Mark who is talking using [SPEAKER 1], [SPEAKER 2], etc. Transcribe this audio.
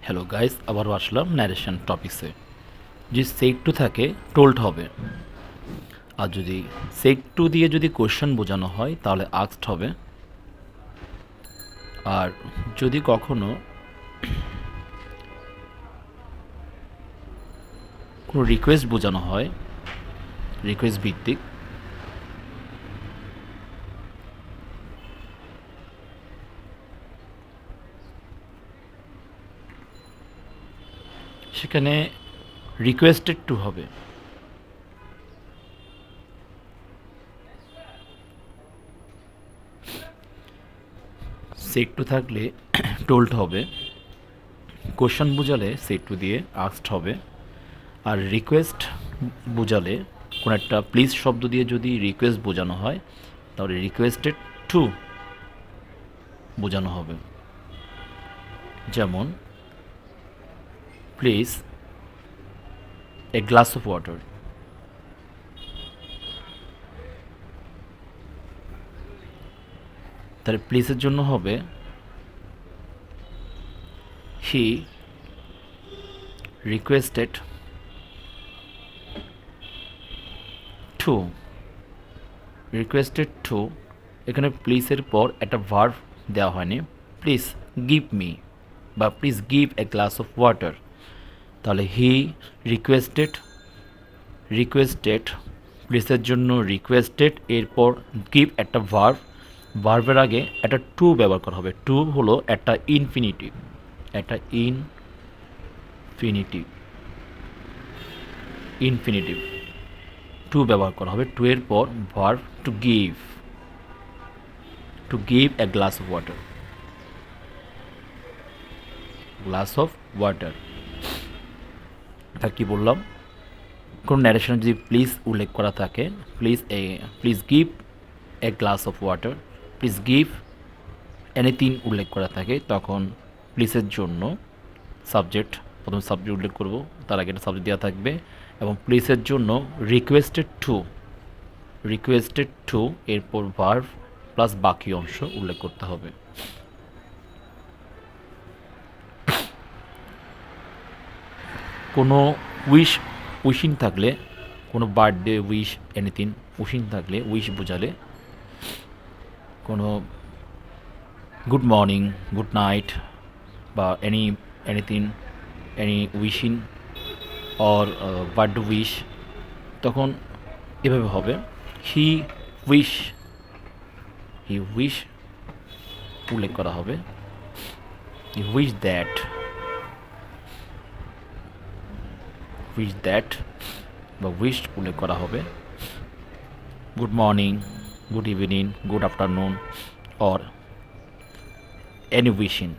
[SPEAKER 1] Hello guys, আবারও আসলাম narration টপিক্সে। যে set two থাকে টোল্ড হবে, আর যদি সেট টু দিয়ে যদি কোয়েশ্চেন বোঝানো হয় তাহলে আস্কড হবে। আর যদি কখনো কোনো রিকোয়েস্ট বোঝানো হয়, রিকোয়েস্ট ভিত্তিক, সেখানে রিকোয়েস্টেড টু হবে। সেট টু থাকলে টোল্ড হবে, কোয়েশ্চেন বোঝালে সেট টু দিয়ে আস্কড হবে। আর রিকোয়েস্ট বোঝালে কোনো একটা প্লিজ শব্দ দিয়ে যদি রিকোয়েস্ট বোঝানো হয় তাহলে রিকোয়েস্টেড টু বোঝানো হবে। যেমন please a glass of water, তাহলে প্লিজের জন্য হবে he requested to. Requested to, এখানে প্লিজের পর একটা ভার্ব দেওয়া হয়নি, প্লিজ গিভ মি বা please give a glass of water. তাহলে হি রিকোয়েস্টেড, রিকোয়েস্টেড প্লিজের জন্য রিকোয়েস্টেড, এরপর গিভ একটা ভার্ব, ভার্বের আগে একটা টু ব্যবহার করা হবে। টু হলো একটা ইনফিনিটিভ, একটা ইনফিনিটিভ, ইনফিনিটিভ টু ব্যবহার করা হবে। টু এর পর verb to give, to give a glass of water, glass of water. তা কী বললাম, কোন ন্যারেশনে যদি প্লিজ উল্লেখ করা থাকে, please give a glass of water, please give anything উল্লেখ করা থাকে, তখন প্লিজের জন্য সাবজেক্ট, প্রথম সাবজেক্ট উল্লেখ করব, তার আগে একটা সাবজেক্ট দেওয়া থাকবে, এবং প্লিজের জন্য রিকোয়েস্টেড টু, রিকোয়েস্টেড টু এরপর ভার্ব প্লাস বাকি অংশ উল্লেখ করতে হবে। কোনো উইশিং থাকলে, কোনো বার্থডে উইশ, এনিথিং উইশিং থাকলে, উইশ বোঝালে কোনো গুড মর্নিং, গুড নাইট বা anything, any wishing or birthday wish, তখন এভাবে হবে হি উইশ, হি উইশ উল্লেখ করা হবে, he wish that, wish that বা উইশ উল্লেখ করা হবে। Good morning, good evening, good afternoon or any wishing.